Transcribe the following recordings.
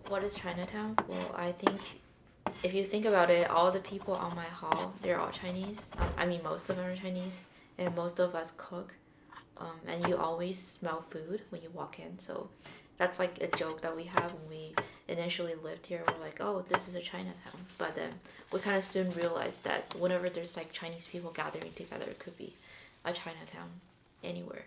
What is Chinatown? Well, I think if you think about it, all the people on my hall, they're all Chinese. I mean, most of them are Chinese, and most of us cook. And you always smell food when you walk in. So that's like a joke that we have when we initially lived here. We're like, oh, this is a Chinatown. But then we kind of soon realized that whenever there's like Chinese people gathering together, it could be a Chinatown anywhere.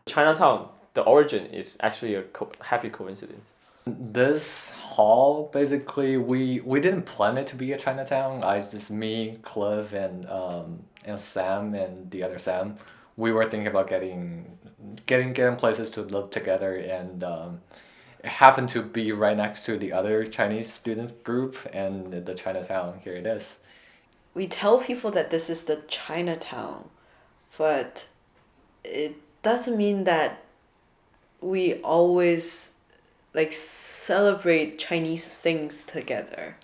Chinatown, the origin is actually a happy coincidence. This hall, basically, we didn't plan it to be a Chinatown. Me, Cliff, and Sam and the other Sam, we were thinking about getting places to live together, and it happened to be right next to the other Chinese students group and the Chinatown. Here it is. We tell people that this is the Chinatown, but it doesn't mean that we always like celebrate Chinese things together.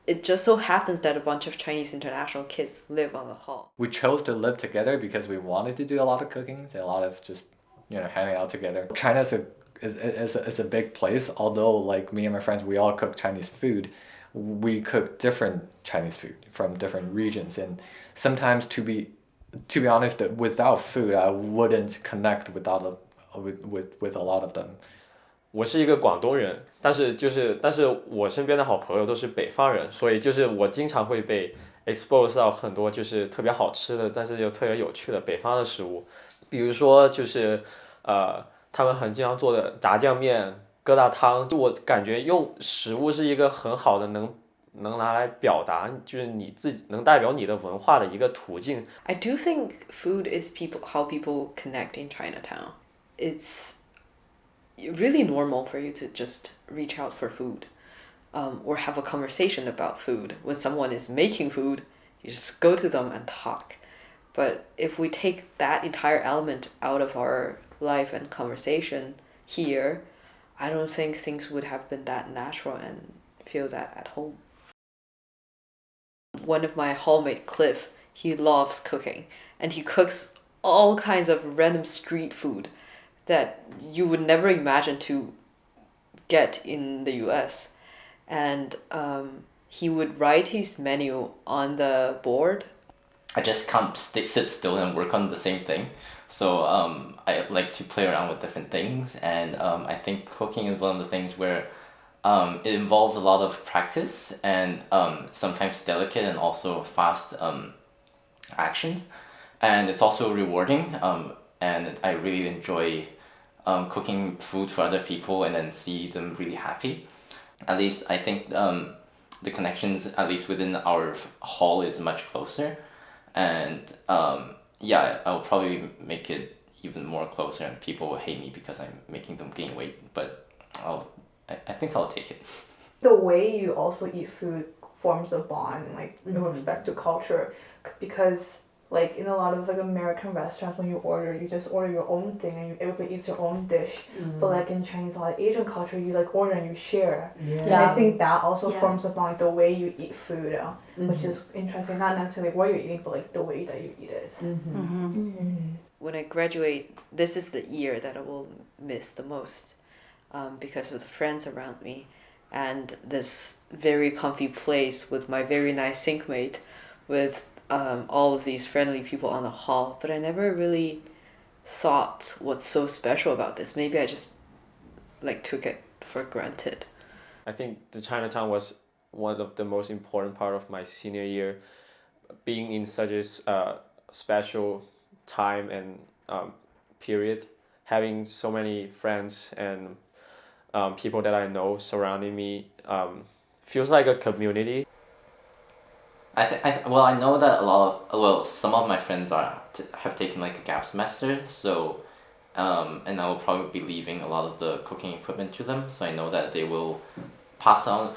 It just so happens that a bunch of Chinese international kids live on the hall. We chose to live together because we wanted to do a lot of cookings and a lot of just hanging out together. China's is a big place. Although like me and my friends, we all cook Chinese food. We cook different Chinese food from different regions, and sometimes to be honest, that without food, I wouldn't connect with a lot of them. 我是一个广东人，但是我身边的好朋友都是北方人，所以就是我经常会被 expose 到很多就是特别好吃的，但是又特别有趣的北方的食物，比如说就是他们很经常做的炸酱面、疙瘩汤，就我感觉用食物是一个很好的能拿来表达，就是你自己能代表你的文化的一个途径。I do think food is how people connect in Chinatown. It's really normal for you to just reach out for food, or have a conversation about food. When someone is making food, you just go to them and talk. But if we take that entire element out of our life and conversation here, I don't think things would have been that natural and feel that at home. One of my hallmate, Cliff, he loves cooking, and he cooks all kinds of random street food that you would never imagine to get in the US. And he would write his menu on the board. I just can't sit still and work on the same thing. So I like to play around with different things, and I think cooking is one of the things where it involves a lot of practice and sometimes delicate and also fast actions, and it's also rewarding. And I really enjoy cooking food for other people and then see them really happy. At least I think the connections, at least within our hall, is much closer, and yeah, I'll probably make it even more closer, and people will hate me because I'm making them gain weight. But I think I'll take it. The way you also eat food forms a bond, like with respect to culture, because like in a lot of like American restaurants, when you order, you just order your own thing and everybody eats their own dish. But like in Chinese, a lot of Asian culture, you like order and you share. Yeah. And I think that also forms a bond, like the way you eat food, which is interesting. Not necessarily what you're eating, but like the way that you eat it. When I graduate, this is the year that I will miss the most, because of the friends around me and this very comfy place with my very nice sink mate, with all of these friendly people on the hall. But I never really thought what's so special about this. Maybe I just like took it for granted. I think the Chinatown was one of the most important part of my senior year, being in such a special time and period, having so many friends and people that I know surrounding me, feels like a community. I know that some of my friends have taken like a gap semester, so and I will probably be leaving a lot of the cooking equipment to them, so I know that they will pass on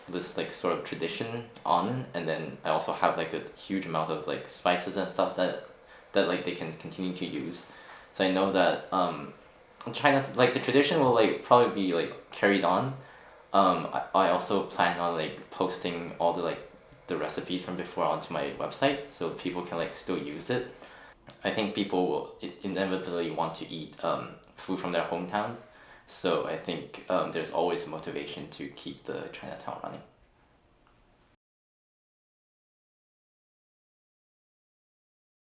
this like sort of tradition on, and then I also have like a huge amount of like spices and stuff that like they can continue to use. So I know that China, like the tradition will like probably be like carried on. I also plan on like posting all the recipes from before onto my website so people can like still use it. I think people will inevitably want to eat food from their hometowns. So I think there's always motivation to keep the Chinatown running.